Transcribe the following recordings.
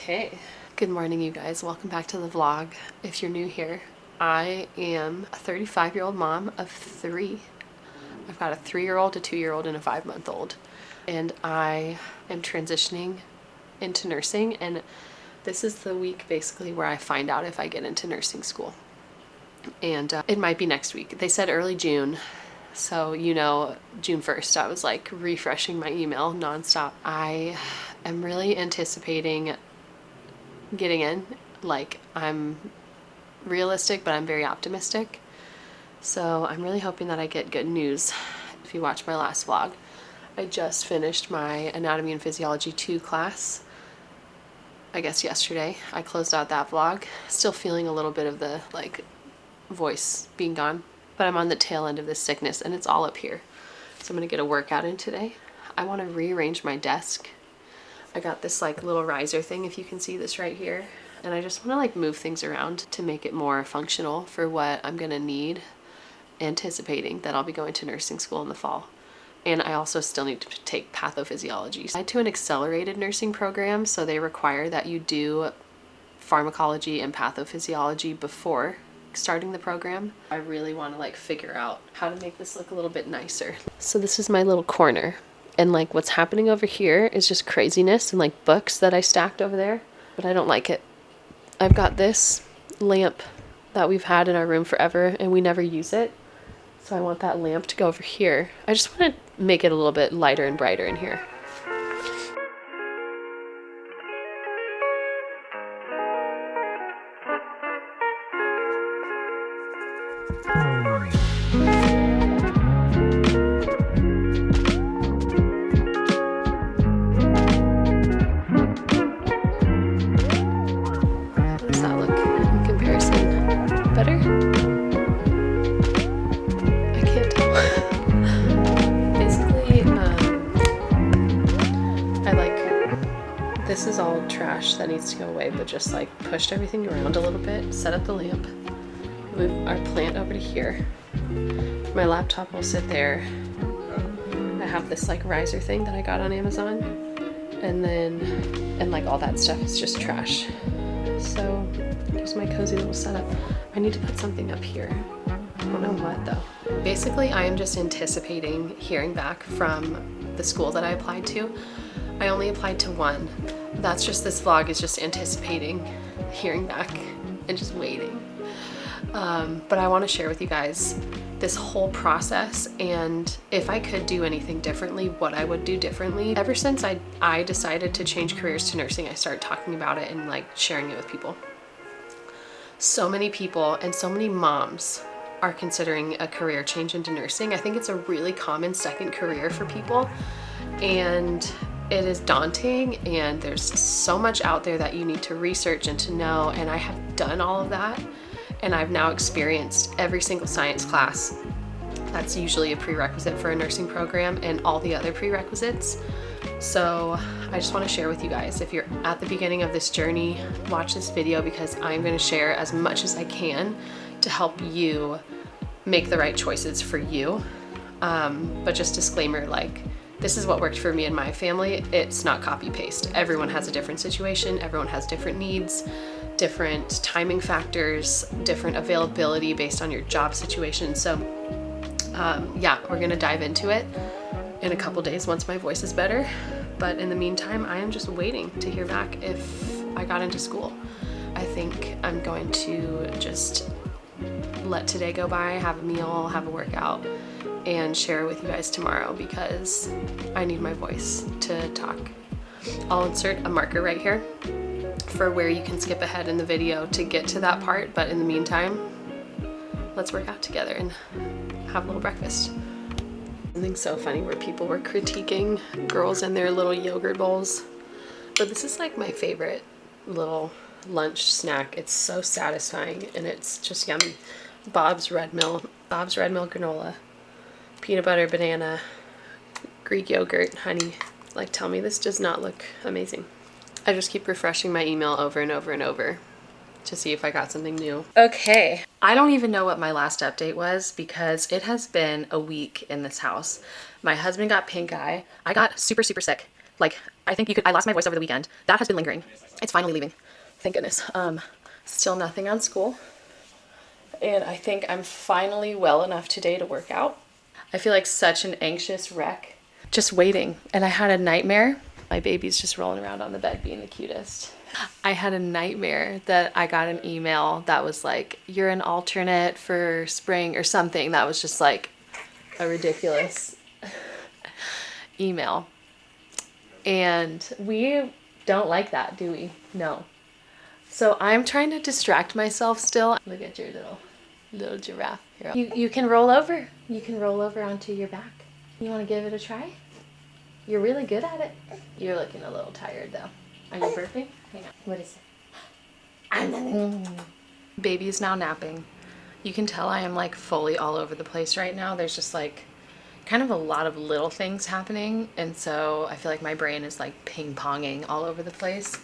Okay, good morning you guys. Welcome back to the vlog. If you're new here, I am a 35-year-old mom of 3. I've got a 3-year-old, a 2-year-old, and a 5-month-old. And I am transitioning into nursing, and this is the week basically where I find out if I get into nursing school. And it might be next week. They said early June. So, June 1st, I was like refreshing my email nonstop. I am really anticipating getting in. Like, I'm realistic, but I'm very optimistic. So I'm really hoping that I get good news. If you watch my last vlog, I just finished my Anatomy and Physiology 2 class. I guess yesterday. I closed out that vlog. Still feeling a little bit of the voice being gone, but I'm on the tail end of this sickness and it's all up here. So I'm gonna get a workout in today. I want to rearrange my desk. I got this little riser thing, if you can see this right here, and I just want to move things around to make it more functional for what I'm gonna need, anticipating that I'll be going to nursing school in the fall. And I also still need to take pathophysiology. I applied to an accelerated nursing program, so they require that you do pharmacology and pathophysiology before starting the program. I really want to figure out how to make this look a little bit nicer. So this is my little corner, and what's happening over here is just craziness and books that I stacked over there, but I don't like it. I've got this lamp that we've had in our room forever and we never use it. So I want that lamp to go over here. I just want to make it a little bit lighter and brighter in here. How does that look in comparison? Better? I can't tell. Basically, this is all trash that needs to go away, but just pushed everything around a little bit, set up the lamp, move our plant over to here. My laptop will sit there. I have this riser thing that I got on Amazon, and all that stuff is just trash. So here's my cozy little setup. I need to put something up here. I don't know what though. Basically, I am just anticipating hearing back from the school that I applied to. I only applied to one. That's just, this vlog is just anticipating hearing back and just waiting. But I want to share with you guys this whole process, and if I could do anything differently, what I would do differently. Ever since I decided to change careers to nursing, I started talking about it and sharing it with people. So many people and so many moms are considering a career change into nursing. I think it's a really common second career for people, and it is daunting, and there's so much out there that you need to research and to know, and I have done all of that, and I've now experienced every single science class that's usually a prerequisite for a nursing program and all the other prerequisites. So I just want to share with you guys, if you're at the beginning of this journey, watch this video, because I'm going to share as much as I can to help you make the right choices for you. But just disclaimer, this is what worked for me and my family. It's not copy paste. Everyone has a different situation. Everyone has different needs, different timing factors, different availability based on your job situation. So yeah, we're gonna dive into it in a couple days once my voice is better. But in the meantime, I am just waiting to hear back if I got into school. I think I'm going to just let today go by, have a meal, have a workout, and share with you guys tomorrow, because I need my voice to talk. I'll insert a marker right here for where you can skip ahead in the video to get to that part, but in the meantime, let's work out together and have a little breakfast. Something so funny where people were critiquing girls and their little yogurt bowls, but this is my favorite little lunch snack. It's so satisfying and it's just yummy. Bob's Red Mill granola, peanut butter, banana, Greek yogurt, honey. Tell me this does not look amazing. I just keep refreshing my email over and over and over to see if I got something new. Okay, I don't even know what my last update was, because it has been a week in this house. My husband got pink eye. I got super sick. I think I lost my voice over the weekend. That has been lingering. It's finally leaving. Thank goodness. Still nothing on school. And I think I'm finally well enough today to work out. I feel like such an anxious wreck. Just waiting. And I had a nightmare. My baby's just rolling around on the bed being the cutest. I had a nightmare that I got an email that was like, you're an alternate for spring or something. That was just like a ridiculous email. And we don't like that, do we? No. So I'm trying to distract myself still. Look at your little giraffe. Here. You can roll over. You can roll over onto your back. You want to give it a try? You're really good at it. You're looking a little tired though. Are you burping? Hang on. What is it? Baby's now napping. You can tell I am like fully all over the place right now. There's just like kind of a lot of little things happening. And so I feel like my brain is like ping-ponging all over the place.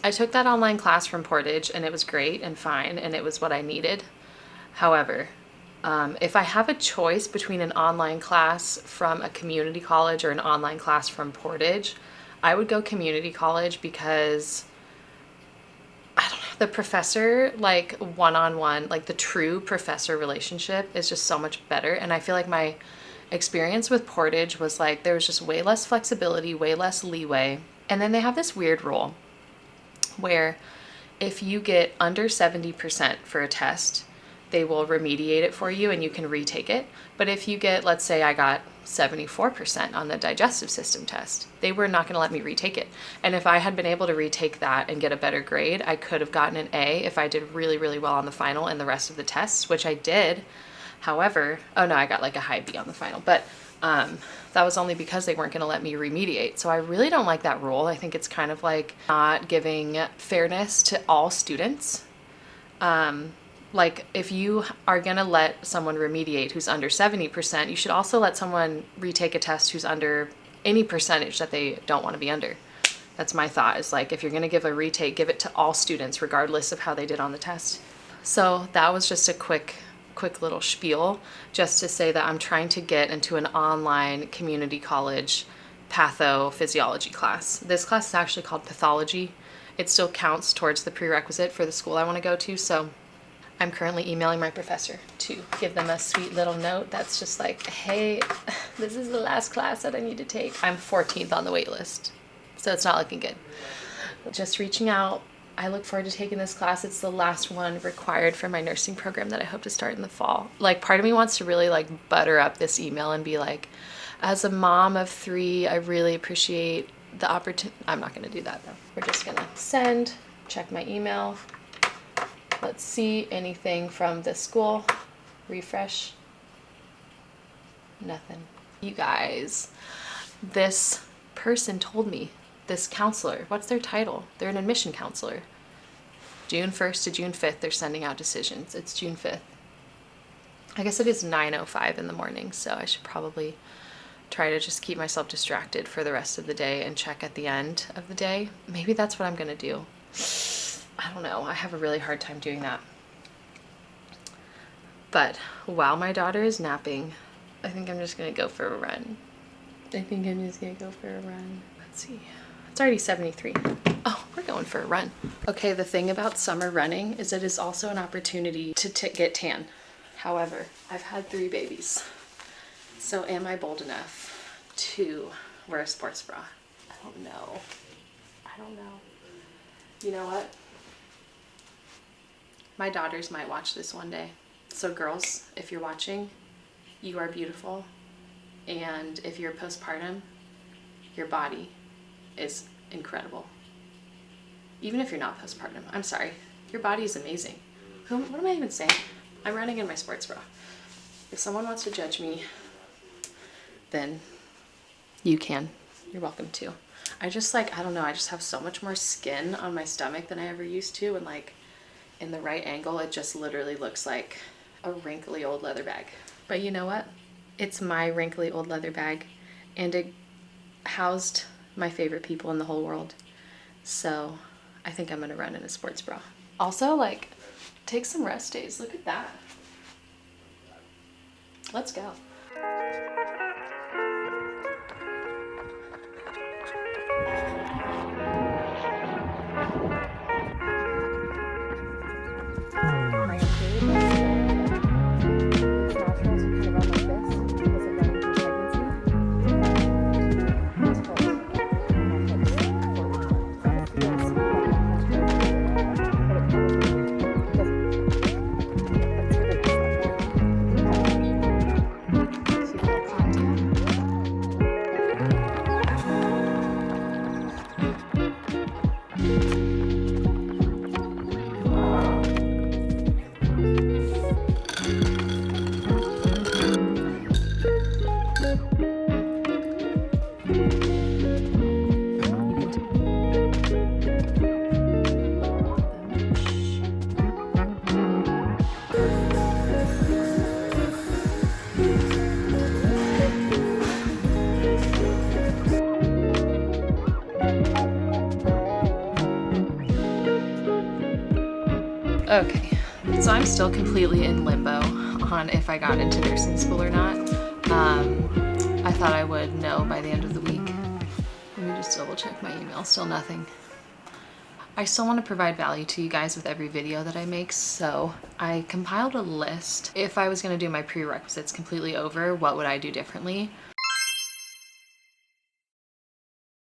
I took that online class from Portage and it was great and fine and it was what I needed. However, if I have a choice between an online class from a community college or an online class from Portage, I would go community college because I don't know, the professor, like one-on-one, like the true professor relationship is just so much better. And I feel like my experience with Portage was like, there was just way less flexibility, way less leeway. And then they have this weird rule where if you get under 70% for a test, they will remediate it for you and you can retake it. But if you get, let's say I got 74% on the digestive system test, they were not going to let me retake it. And if I had been able to retake that and get a better grade, I could have gotten an A if I did really, really well on the final and the rest of the tests, which I did. However, oh no, I got like a high B on the final, but that was only because they weren't going to let me remediate. So I really don't like that rule. I think it's kind of like not giving fairness to all students. Like if you are going to let someone remediate who's under 70%, you should also let someone retake a test who's under any percentage that they don't want to be under. That's my thought, is like if you're going to give a retake, give it to all students regardless of how they did on the test. So that was just a quick little spiel just to say that I'm trying to get into an online community college pathophysiology class. This class is actually called pathology. It still counts towards the prerequisite for the school I want to go to. So I'm currently emailing my professor to give them a sweet little note that's just like, hey, this is the last class that I need to take. I'm 14th on the wait list, so it's not looking good. Just reaching out. I look forward to taking this class. It's the last one required for my nursing program that I hope to start in the fall. Like part of me wants to really like butter up this email and be like, as a mom of 3, I really appreciate the opportunity. I'm not going to do that though. We're just going to send, check my email. Let's see anything from the school. Refresh. Nothing. You guys, this person told me, this counselor, what's their title? They're an admission counselor. June 1st to June 5th, they're sending out decisions. It's June 5th. I guess it is 9:05 in the morning, so I should probably try to just keep myself distracted for the rest of the day and check at the end of the day. Maybe that's what I'm going to do. I don't know. I have a really hard time doing that. But while my daughter is napping, I think I'm just going to go for a run. Let's see. It's already 73. Oh, we're going for a run. Okay, the thing about summer running is it is also an opportunity to get tan. However, I've had 3 babies. So am I bold enough to wear a sports bra? I don't know. You know what? My daughters might watch this one day. So girls, if you're watching, you are beautiful. And if you're postpartum, your body is incredible. Even if you're not postpartum, I'm sorry, your body is amazing. What am I even saying? I'm running in my sports bra. If someone wants to judge me, then you can. You're welcome to. I just I don't know, I just have so much more skin on my stomach than I ever used to, and like in the right angle, it just literally looks like a wrinkly old leather bag. But you know what? It's my wrinkly old leather bag, and it housed my favorite people in the whole world. So I think I'm gonna run in a sports bra. Also, like, take some rest days. Look at that. Let's go. Okay, so I'm still completely in limbo on if I got into nursing school or not. I thought I would know by the end of the week. Let me just double check my email, still nothing. I still want to provide value to you guys with every video that I make, so I compiled a list. If I was going to do my prerequisites completely over, what would I do differently?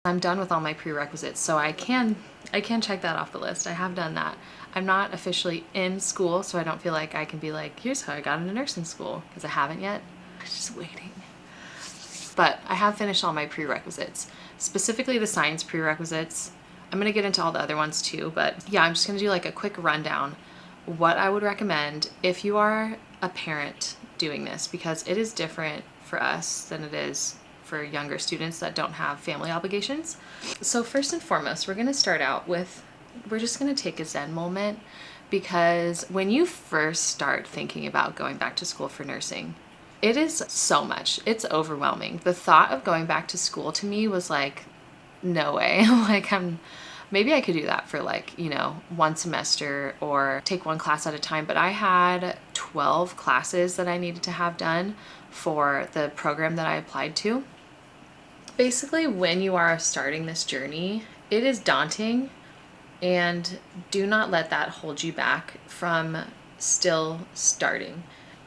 I'm done with all my prerequisites, so I can check that off the list. I have done that. I'm not officially in school, so I don't feel like I can be like, here's how I got into nursing school, because I haven't yet. I'm just waiting. But I have finished all my prerequisites, specifically the science prerequisites. I'm gonna get into all the other ones too, but yeah, I'm just gonna do like a quick rundown. What I would recommend if you are a parent doing this, because it is different for us than it is for younger students that don't have family obligations. So first and foremost, we're gonna start out with, we're just gonna take a Zen moment, because when you first start thinking about going back to school for nursing, it is so much, it's overwhelming. The thought of going back to school to me was like, no way. Like maybe I could do that for like, you know, one semester or take one class at a time, but I had 12 classes that I needed to have done for the program that I applied to. Basically, when you are starting this journey, it is daunting, and do not let that hold you back from still starting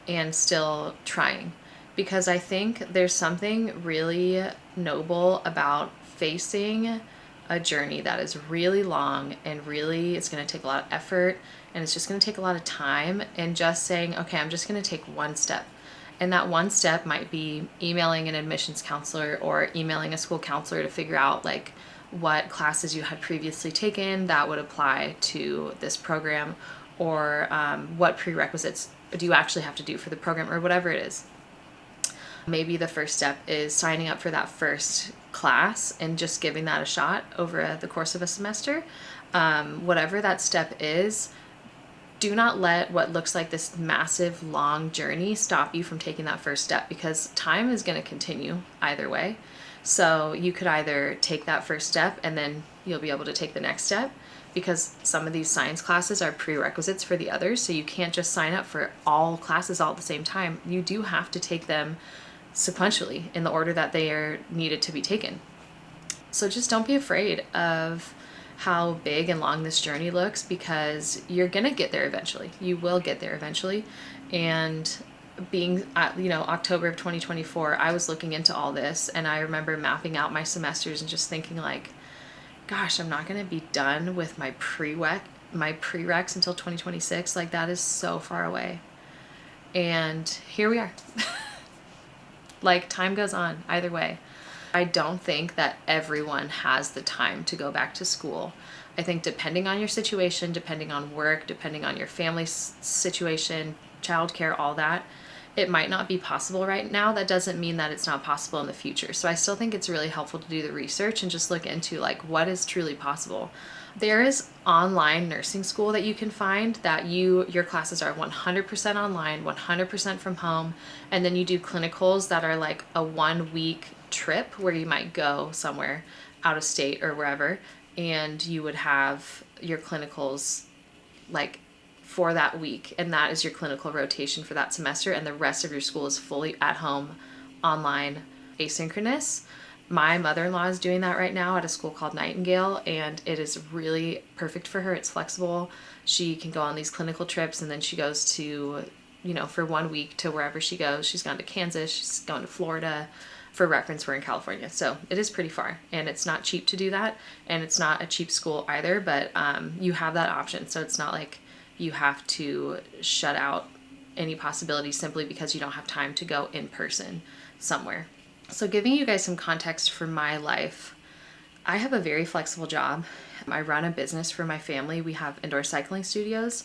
and still trying, because I think there's something really noble about facing a journey that is really long and really it's going to take a lot of effort and it's just going to take a lot of time, and just saying, okay, I'm just going to take one step. And that one step might be emailing an admissions counselor or emailing a school counselor to figure out like what classes you had previously taken that would apply to this program, or what prerequisites do you actually have to do for the program, or whatever it is. Maybe the first step is signing up for that first class and just giving that a shot over the course of a semester. Whatever that step is, do not let what looks like this massive long journey stop you from taking that first step, because time is going to continue either way. So you could either take that first step and then you'll be able to take the next step, because some of these science classes are prerequisites for the others. So you can't just sign up for all classes all at the same time. You do have to take them sequentially in the order that they are needed to be taken. So just don't be afraid of how big and long this journey looks, because you're gonna get there eventually. You will get there eventually. And being at, you know, October of 2024, I was looking into all this, and I remember mapping out my semesters and just thinking like, gosh, I'm not gonna be done with my prereqs until 2026. Like, that is so far away. And here we are. Like, time goes on either way. I don't think that everyone has the time to go back to school. I think depending on your situation, depending on work, depending on your family situation, childcare, all that, it might not be possible right now. That doesn't mean that it's not possible in the future. So I still think it's really helpful to do the research and just look into like what is truly possible. There is online nursing school that you can find that your classes are 100% online, 100% from home, and then you do clinicals that are like a 1 week trip where you might go somewhere out of state or wherever, and you would have your clinicals like for that week, and that is your clinical rotation for that semester, and the rest of your school is fully at home, online, asynchronous. My mother-in-law is doing that right now at a school called Nightingale, and it is really perfect for her. It's flexible. She can go on these clinical trips, and then she goes to, you know, for 1 week to wherever she goes. She's gone to Kansas, she's gone to Florida. For reference, we're in California, so it is pretty far, and it's not cheap to do that, and it's not a cheap school either, but you have that option. So it's not like you have to shut out any possibility simply because you don't have time to go in person somewhere. So giving you guys some context for my life, I have a very flexible job. I run a business for my family. We have indoor cycling studios.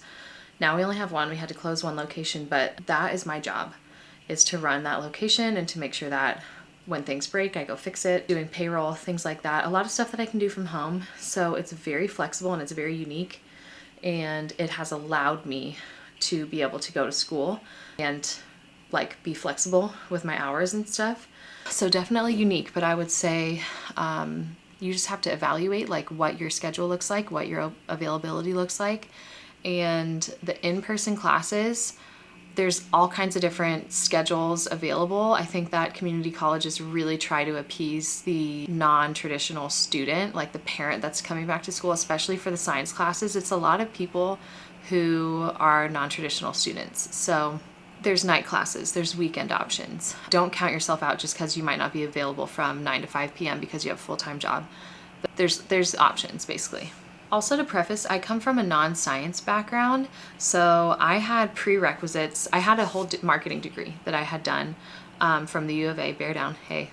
Now we only have one. We had to close one location, but that is my job, is to run that location and to make sure that when things break, I go fix it, doing payroll, things like that. A lot of stuff that I can do from home. So it's very flexible and it's very unique. And it has allowed me to be able to go to school and like be flexible with my hours and stuff. So definitely unique, but I would say you just have to evaluate like what your schedule looks like, what your availability looks like, And the in-person classes, there's all kinds of different schedules available. I think that community colleges really try to appease the non-traditional student, like the parent that's coming back to school, especially for the science classes. It's a lot of people who are non-traditional students. So there's night classes, there's weekend options. Don't count yourself out just because you might not be available from 9 to 5 p.m. because you have a full-time job. But there's options, basically. Also, to preface, I come from a non-science background, so I had prerequisites. I had a whole marketing degree that I had done from the U of A, bear down, hey.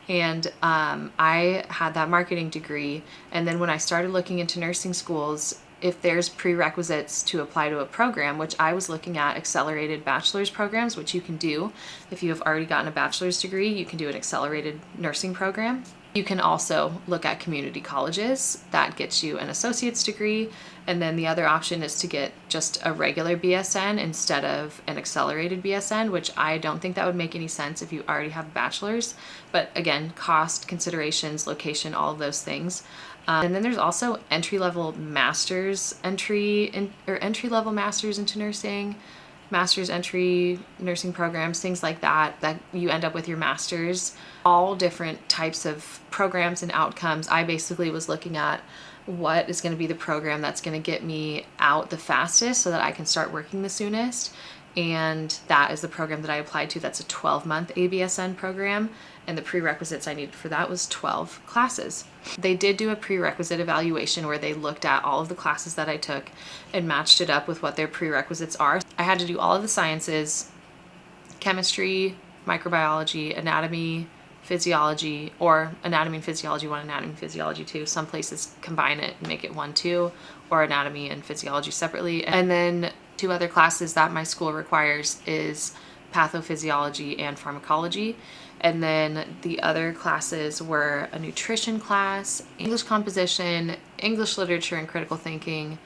And I had that marketing degree, and then when I started looking into nursing schools, if there's prerequisites to apply to a program, which I was looking at accelerated bachelor's programs, which you can do if you have already gotten a bachelor's degree, you can do an accelerated nursing program. You can also look at community colleges. That gets you an associate's degree. And then the other option is to get just a regular BSN instead of an accelerated BSN, which I don't think that would make any sense if you already have a bachelor's. But again, cost, considerations, location, all of those things. And then there's also entry-level masters entry-level masters into nursing, master's entry nursing programs, things like that you end up with your master's, all different types of programs and outcomes. I basically was looking at what is going to be the program that's going to get me out the fastest so that I can start working the soonest. And that is the program that I applied to. That's a 12-month ABSN program. And the prerequisites I needed for that was 12 classes. They did do a prerequisite evaluation where they looked at all of the classes that I took and matched it up with what their prerequisites are. I had to do all of the sciences, chemistry, microbiology, anatomy, physiology, or anatomy and physiology 1, anatomy and physiology 2. Some places combine it and make it 1, 2, or anatomy and physiology separately. And then 2 other classes that my school requires is pathophysiology and pharmacology. And then the other classes were a nutrition class, English composition, English literature and critical thinking,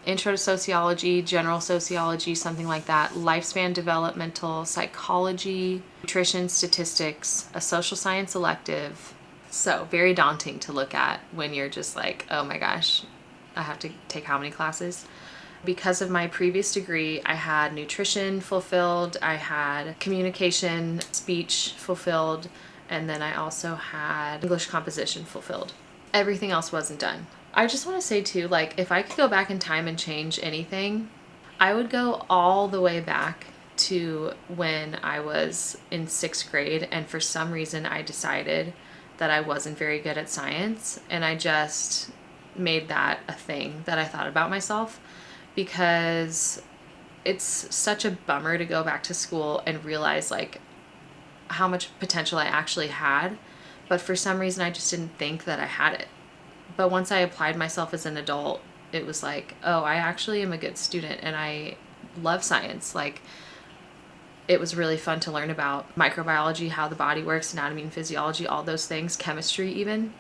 intro to sociology, general sociology, something like that, lifespan developmental psychology, nutrition, statistics, a social science elective. So very daunting to look at when you're just like, oh my gosh, I have to take how many classes? Because of my previous degree, I had nutrition fulfilled, I had communication, speech fulfilled, and then I also had English composition fulfilled. Everything else wasn't done. I just want to say too, like, if I could go back in time and change anything, I would go all the way back to when I was in 6th grade, and for some reason I decided that I wasn't very good at science, and I just made that a thing that I thought about myself, because it's such a bummer to go back to school and realize like how much potential I actually had, but for some reason I just didn't think that I had it. But once I applied myself as an adult, it was like, oh, I actually am a good student and I love science. Like, it was really fun to learn about microbiology, how the body works, anatomy and physiology, all those things, chemistry even.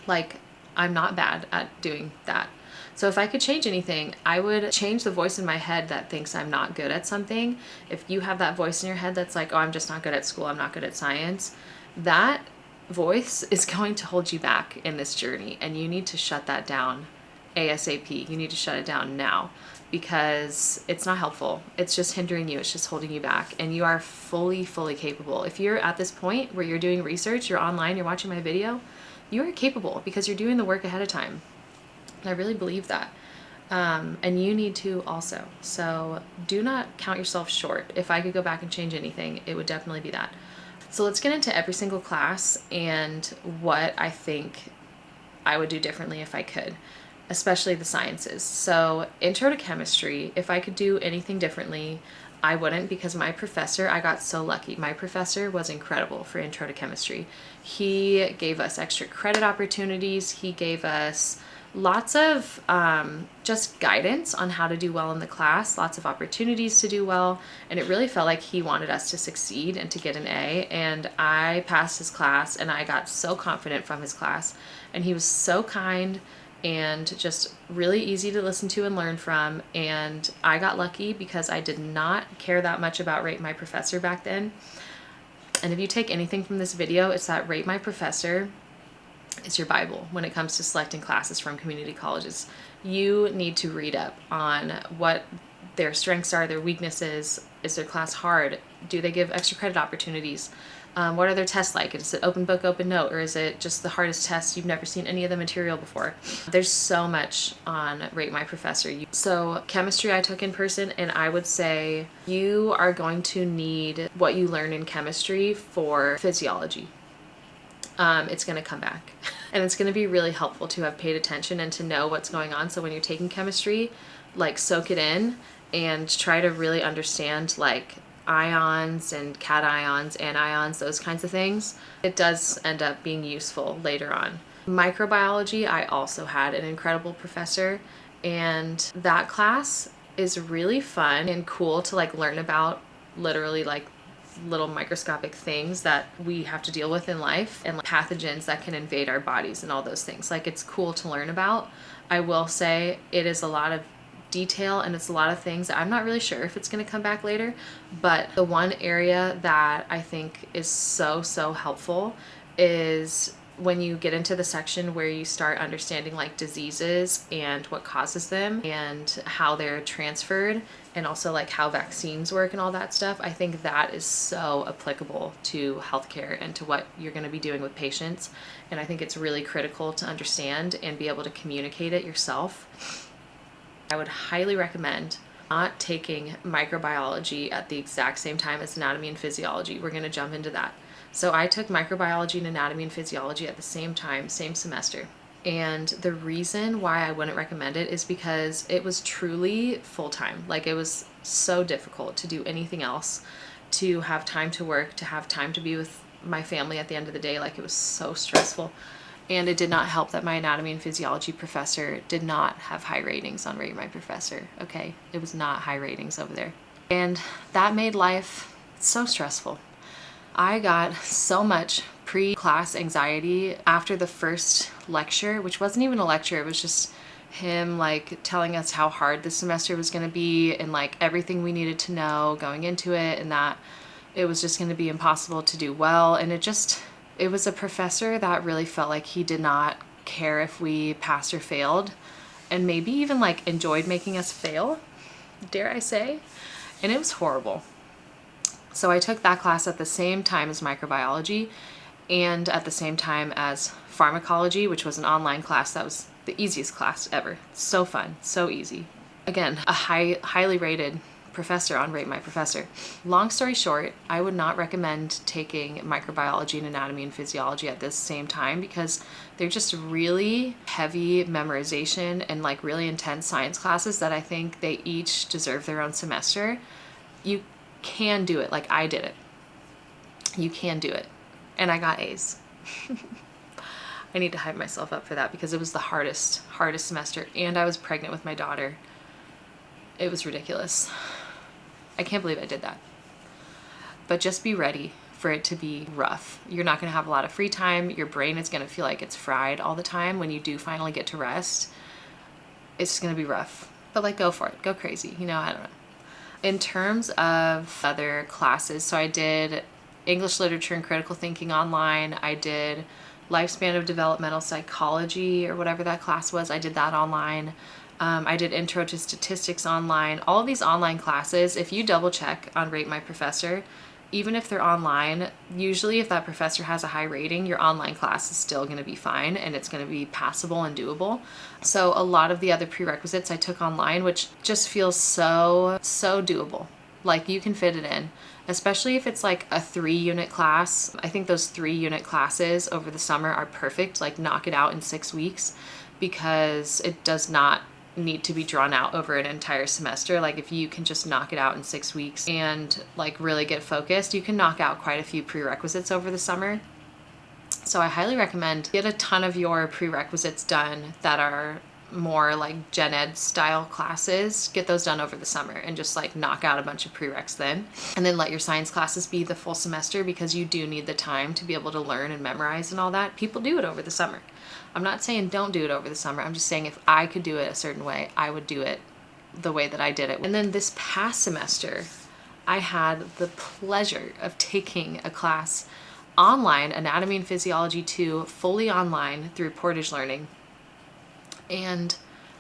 Like, I'm not bad at doing that. So if I could change anything, I would change the voice in my head that thinks I'm not good at something. If you have that voice in your head that's like, oh, I'm just not good at school, I'm not good at science, that voice is going to hold you back in this journey, and you need to shut that down ASAP. You need to shut it down now, because it's not helpful. It's just hindering you. It's just holding you back, and you are fully capable. If you're at this point where you're doing research, you're online, you're watching my video, you are capable because you're doing the work ahead of time. And I really believe that. And you need to also. So do not count yourself short. If I could go back and change anything, it would definitely be that. So let's get into every single class and what I think I would do differently if I could, especially the sciences. So intro to chemistry, if I could do anything differently, I wouldn't, because my professor, I got so lucky. My professor was incredible for intro to chemistry. He gave us extra credit opportunities. He gave us lots of just guidance on how to do well in the class, lots of opportunities to do well, and it really felt like he wanted us to succeed and to get an A, and I passed his class, and I got so confident from his class, and he was so kind and just really easy to listen to and learn from, and I got lucky because I did not care that much about Rate My Professor back then. And if you take anything from this video, it's that Rate My Professor is your Bible when it comes to selecting classes from community colleges. you need to read up on what their strengths are, their weaknesses. Is their class hard? Do they give extra credit opportunities? What are their tests like? Is it open book, open note, or is it just the hardest test? You've never seen any of the material before. There's so much on Rate My Professor. So chemistry I took in person, and I would say you are going to need what you learn in chemistry for physiology. It's going to come back. And it's going to be really helpful to have paid attention and to know what's going on. So when you're taking chemistry, like soak it in and try to really understand like ions and cations, anions, those kinds of things. It does end up being useful later on. Microbiology, I also had an incredible professor, and that class is really fun and cool to like learn about, literally like little microscopic things that we have to deal with in life, and like pathogens that can invade our bodies and all those things. Like, it's cool to learn about. I will say it is a lot of detail and it's a lot of things that I'm not really sure if it's going to come back later, but the one area that I think is so helpful is when you get into the section where you start understanding like diseases and what causes them and how they're transferred, and also like how vaccines work and all that stuff. I think that is so applicable to healthcare and to what you're going to be doing with patients, and I think it's really critical to understand and be able to communicate it yourself. I would highly recommend not taking microbiology at the exact same time as anatomy and physiology. We're going to jump into that. So I took microbiology and anatomy and physiology at the same time, same semester. And the reason why I wouldn't recommend it is because it was truly full-time. Like, it was so difficult to do anything else, to have time to work, to have time to be with my family at the end of the day. Like, it was so stressful. And it did not help that my anatomy and physiology professor did not have high ratings on Rate My Professor, okay? It was not high ratings over there. And that made life so stressful. I got so much pre-class anxiety after the first lecture, which wasn't even a lecture, it was just him like telling us how hard this semester was going to be and like everything we needed to know going into it, and that it was just going to be impossible to do well. And it was a professor that really felt like he did not care if we passed or failed, and maybe even like enjoyed making us fail, dare I say. And it was horrible. So I took that class at the same time as microbiology and at the same time as pharmacology, which was an online class. That was the easiest class ever. So fun, so easy. Again, a highly rated professor on Rate My Professor. Long story short, I would not recommend taking microbiology and anatomy and physiology at this same time, because they're just really heavy memorization and like really intense science classes that I think they each deserve their own semester. You can do it like I did it. You can do it. And I got A's. I need to hype myself up for that because it was the hardest semester, and I was pregnant with my daughter. It was ridiculous. I can't believe I did that. But just be ready for it to be rough. You're not going to have a lot of free time. Your brain is going to feel like it's fried all the time when you do finally get to rest. It's going to be rough. But like, go for it. Go crazy. You know, I don't know. In terms of other classes, so I did English Literature and Critical Thinking online. I did Lifespan of Developmental Psychology, or whatever that class was. I did that online. I did Intro to Statistics online. All of these online classes, if you double check on Rate My Professor, even if they're online, usually if that professor has a high rating, your online class is still going to be fine and it's going to be passable and doable. So a lot of the other prerequisites I took online, which just feels so doable. Like, you can fit it in, especially if it's like a 3-unit class. I think those 3-unit classes over the summer are perfect. Like, knock it out in 6 weeks, because it does not need to be drawn out over an entire semester. Like, if you can just knock it out in 6 weeks and like really get focused, you can knock out quite a few prerequisites over the summer. So I highly recommend get a ton of your prerequisites done that are more like gen ed style classes. Get those done over the summer and just like knock out a bunch of prereqs then. And then let your science classes be the full semester, because you do need the time to be able to learn and memorize and all that. People do it over the summer. I'm not saying don't do it over the summer. I'm just saying if I could do it a certain way, I would do it the way that I did it. And then this past semester, I had the pleasure of taking a class online, Anatomy and Physiology 2, fully online through Portage Learning. And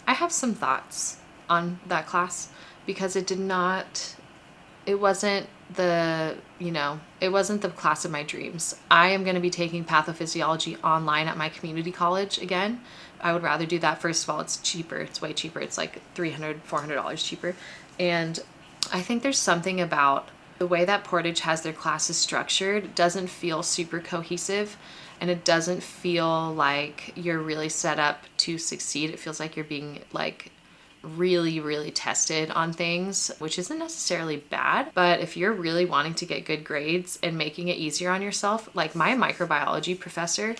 I have some thoughts on that class because it wasn't it wasn't the class of my dreams. I am going to be taking pathophysiology online at my community college again. I would rather do that. First of all, it's cheaper. It's way cheaper. It's like $300, $400 cheaper. And I think there's something about the way that Portage has their classes structured. It doesn't feel super cohesive, and it doesn't feel like you're really set up to succeed. It feels like you're being like really, really tested on things, which isn't necessarily bad. But if you're really wanting to get good grades and making it easier on yourself, like my microbiology professor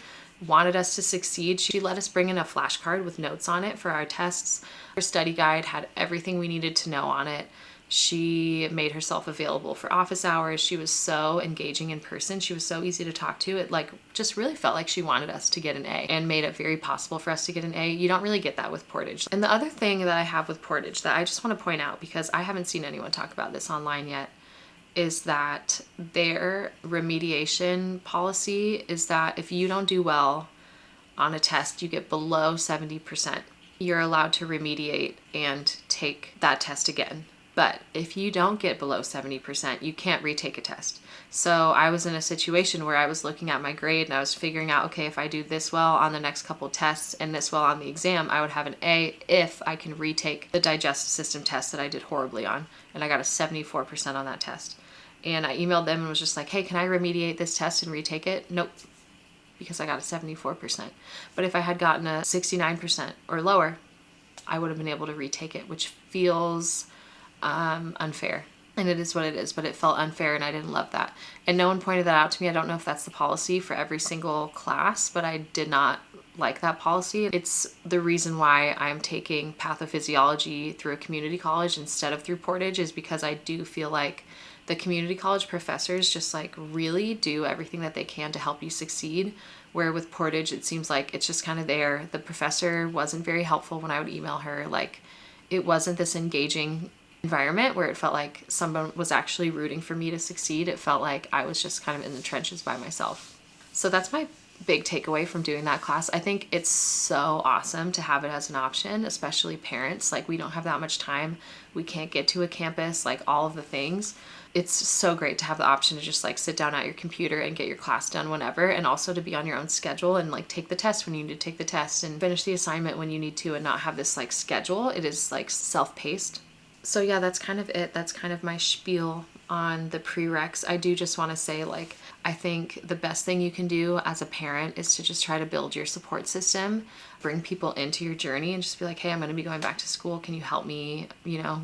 wanted us to succeed. She let us bring in a flashcard with notes on it for our tests. Her study guide had everything we needed to know on it. She made herself available for office hours. She was so engaging in person. She was so easy to talk to. It like just really felt like she wanted us to get an A and made it very possible for us to get an A. You don't really get that with Portage. And the other thing that I have with Portage that I just want to point out, because I haven't seen anyone talk about this online yet, is that their remediation policy is that if you don't do well on a test, you get below 70%, you're allowed to remediate and take that test again. But if you don't get below 70%, you can't retake a test. So I was in a situation where I was looking at my grade and I was figuring out, okay, if I do this well on the next couple tests and this well on the exam, I would have an A if I can retake the digestive system test that I did horribly on. And I got a 74% on that test. And I emailed them and was just like, hey, can I remediate this test and retake it? Nope, because I got a 74%. But if I had gotten a 69% or lower, I would have been able to retake it, which feels unfair. And it is what it is, but it felt unfair and I didn't love that. And no one pointed that out to me. I don't know if that's the policy for every single class, but I did not like that policy. It's the reason why I'm taking pathophysiology through a community college instead of through Portage, is because I do feel like the community college professors just like really do everything that they can to help you succeed. Where with Portage, it seems like it's just kind of there. The professor wasn't very helpful when I would email her. Like, it wasn't this engaging environment where it felt like someone was actually rooting for me to succeed. It felt like I was just kind of in the trenches by myself. So that's my big takeaway from doing that class. I think it's so awesome to have it as an option, especially parents. Like, we don't have that much time. We can't get to a campus, like all of the things. It's so great to have the option to just like sit down at your computer and get your class done whenever, and also to be on your own schedule and like take the test when you need to take the test and finish the assignment when you need to, and not have this like schedule. It is like self-paced. So yeah, that's kind of it. That's kind of my spiel on the prereqs. I do just want to say, like, I think the best thing you can do as a parent is to just try to build your support system, bring people into your journey, and just be like, hey, I'm going to be going back to school. Can you help me,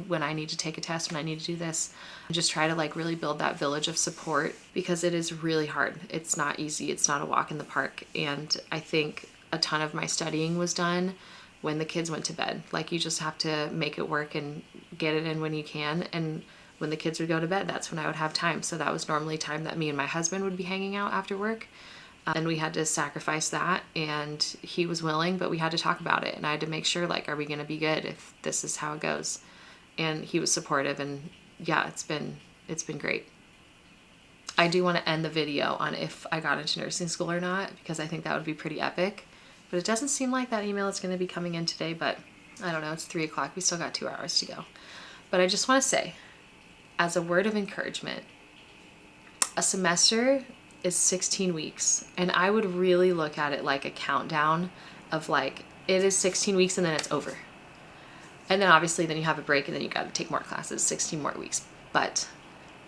when I need to take a test, when I need to do this? And just try to like really build that village of support, because it is really hard. It's not easy. It's not a walk in the park. And I think a ton of my studying was done when the kids went to bed. Like, you just have to make it work and get it in when you can. And when the kids would go to bed, that's when I would have time. So that was normally time that me and my husband would be hanging out after work. And we had to sacrifice that, and he was willing, but we had to talk about it. And I had to make sure, like, are we going to be good if this is how it goes? And he was supportive, and yeah, it's been great. I do want to end the video on if I got into nursing school or not, because I think that would be pretty epic. But it doesn't seem like that email is going to be coming in today, but I don't know. It's 3 o'clock. We still got 2 hours to go. But I just want to say, as a word of encouragement, a semester is 16 weeks. And I would really look at it like a countdown of like, it is 16 weeks and then it's over. And then obviously then you have a break and then you got to take more classes, 16 more weeks. But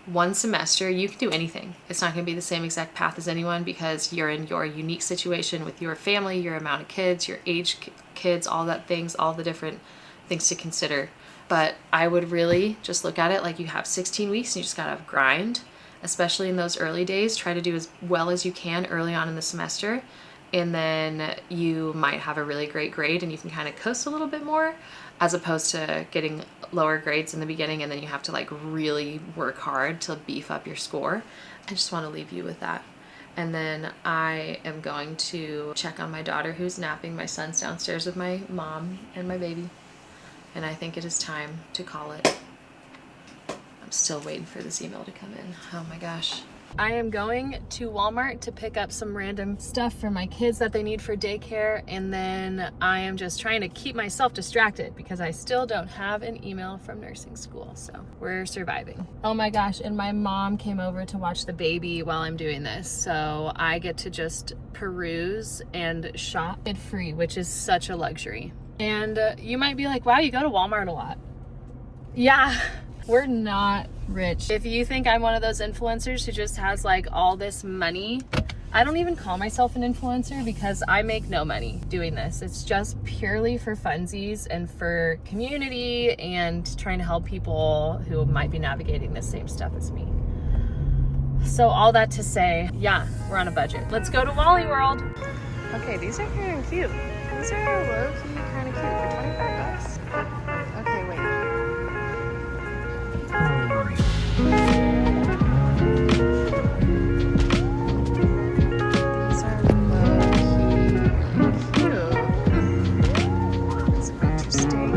one semester, you can do anything. It's not going to be the same exact path as anyone, because you're in your unique situation with your family, your amount of kids, your age kids, all that things, all the different things to consider. But I would really just look at it like you have 16 weeks and you just got to grind, especially in those early days. Try to do as well as you can early on in the semester. And then you might have a really great grade and you can kind of coast a little bit more, as opposed to getting lower grades in the beginning and then you have to like really work hard to beef up your score. I just want to leave you with that. And then I am going to check on my daughter who's napping. My son's downstairs with my mom and my baby. And I think it is time to call it. I'm still waiting for this email to come in. Oh my gosh. I am going to Walmart to pick up some random stuff for my kids that they need for daycare, and then I am just trying to keep myself distracted because I still don't have an email from nursing school, so we're surviving. Oh my gosh, and my mom came over to watch the baby while I'm doing this, so I get to just peruse and shop it free, which is such a luxury. And you might be like, wow, you go to Walmart a lot. Yeah, we're not rich. If you think I'm one of those influencers who just has like all this money, I don't even call myself an influencer because I make no money doing this. It's just purely for funsies and for community and trying to help people who might be navigating the same stuff as me. So all that to say, yeah, we're on a budget. Let's go to Wally World. Okay, these are kind of cute. These are low-key kind of cute for 25 bucks. Okay, wait. These are low-key cute. That's interesting.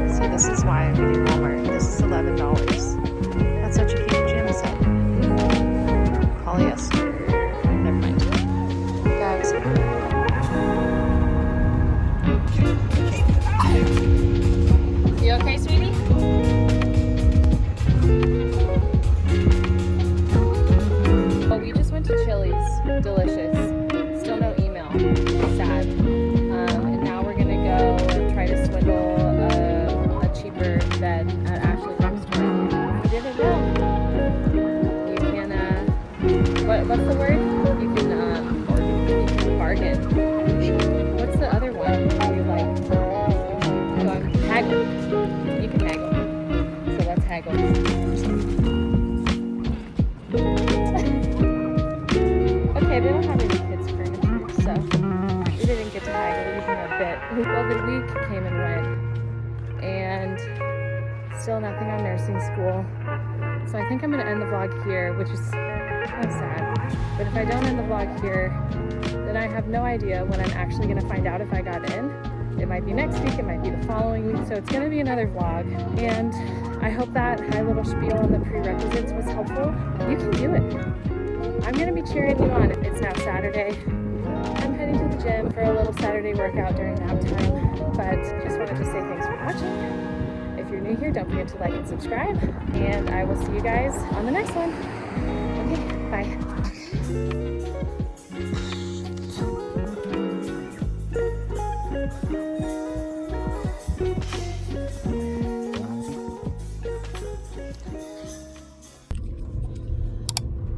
See, this is why we do Walmart. This is $11. That's such a cute gym set. Polyester. Never mind. Guys. You okay, sweetie? Oh, we just went to Chili's. Delicious. Still no email. Sad. And now we're gonna go try to swindle a cheaper bed at Ashley Home Store. You didn't know. You can, what's the word? You can bargain. What's the other one? You like haggle. You can haggle. So let's haggle. Okay, they don't have any kids' furniture, so we didn't get to haggle even a bit. Well, the week came and went, and still nothing on nursing school. So I think I'm going to end the vlog here, which is kind of sad. But if I don't end the vlog here, then I have no idea when I'm actually going to find out if I got in. It might be next week, it might be the following week, so it's going to be another vlog. And I hope that my little spiel on the prerequisites was helpful. You can do it. I'm going to be cheering you on. It's now Saturday. I'm heading to the gym for a little Saturday workout during nap time, but just wanted to say thanks for watching. If you're new here, don't forget to like and subscribe, and I will see you guys on the next one. Okay, bye.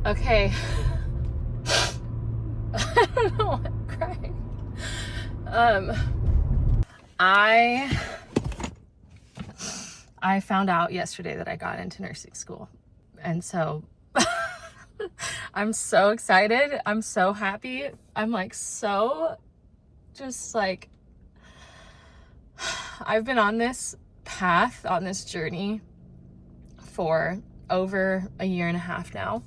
Okay. I don't know why I'm crying. I found out yesterday that I got into nursing school. And so I'm so excited. I'm so happy. I'm like so just like I've been on this path, on this journey for over a year and a half now.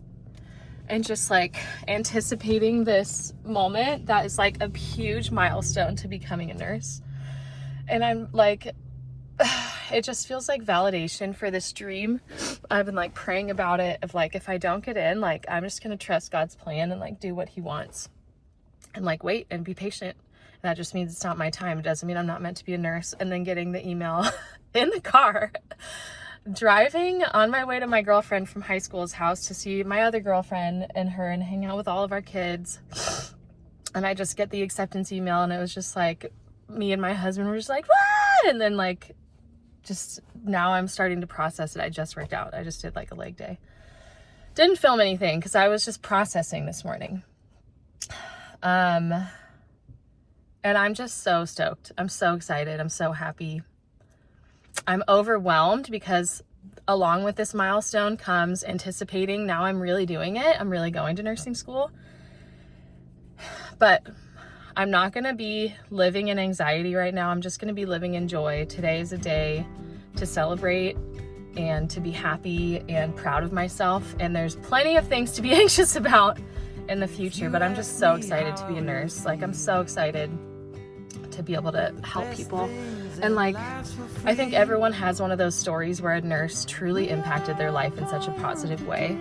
And just like anticipating this moment that is like a huge milestone to becoming a nurse. And I'm like, it just feels like validation for this dream. I've been like praying about it of like, if I don't get in, like, I'm just going to trust God's plan and like do what he wants and like wait and be patient. And that just means it's not my time. It doesn't mean I'm not meant to be a nurse. And then getting the email in the car, driving on my way to my girlfriend from high school's house to see my other girlfriend and her and hang out with all of our kids. And I just get the acceptance email, and it was just like me and my husband were just like, what? And then like, just now I'm starting to process it. I just worked out. I just did like a leg day. Didn't film anything because I was just processing this morning. And I'm just so stoked. I'm so excited. I'm so happy. I'm overwhelmed because along with this milestone comes anticipating now I'm really doing it. I'm really going to nursing school. But I'm not going to be living in anxiety right now. I'm just going to be living in joy. Today is a day to celebrate and to be happy and proud of myself. And there's plenty of things to be anxious about in the future, but I'm just so excited to be a nurse. Like, I'm so excited to be able to help people. And like, I think everyone has one of those stories where a nurse truly impacted their life in such a positive way.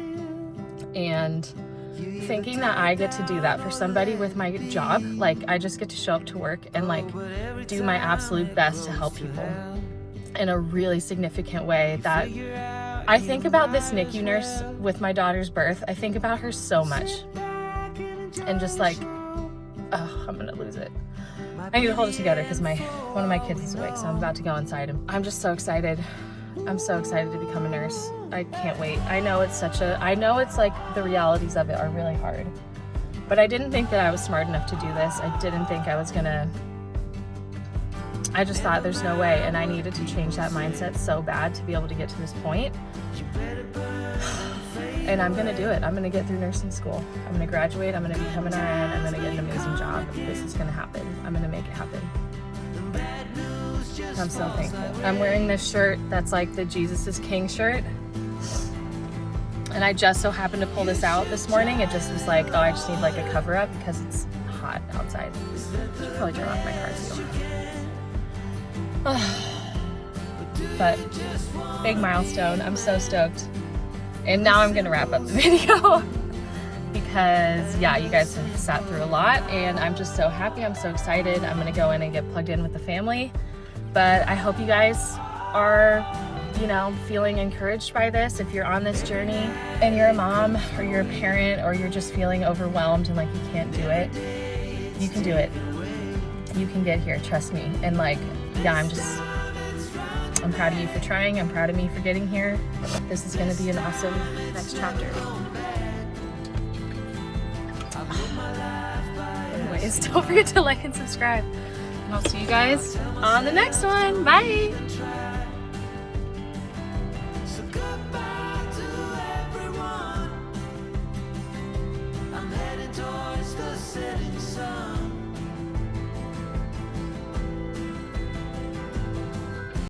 And thinking that I get to do that for somebody with my job, like I just get to show up to work and like do my absolute best to help people in a really significant way. That I think about this NICU nurse with my daughter's birth. I think about her so much, and just like, oh, I'm gonna lose it. I need to hold it together because one of my kids is awake, so I'm about to go inside, and I'm just so excited. I'm so excited to become a nurse. I can't wait. I know it's like the realities of it are really hard, but I didn't think that I was smart enough to do this. I didn't think I was gonna, I just thought there's no way, and I needed to change that mindset so bad to be able to get to this point. And I'm gonna do it. I'm gonna get through nursing school. I'm gonna graduate, I'm gonna become an RN, I'm gonna get an amazing job. This is gonna happen. I'm gonna make it happen. I'm so thankful. I'm wearing this shirt that's like the Jesus is King shirt. And I just so happened to pull this out this morning. It just was like, oh, I just need like a cover up because it's hot outside. I should probably turn off my car too. But big milestone. I'm so stoked. And now I'm gonna wrap up the video because yeah, you guys have sat through a lot and I'm just so happy. I'm so excited. I'm gonna go in and get plugged in with the family. But I hope you guys are, you know, feeling encouraged by this. If you're on this journey and you're a mom or you're a parent or you're just feeling overwhelmed and like you can't do it, you can do it. You can get here, trust me. And like, yeah, I'm proud of you for trying. I'm proud of me for getting here. This is gonna be an awesome next chapter. Anyways, don't forget to like and subscribe. And I'll see you guys on the next one. Bye.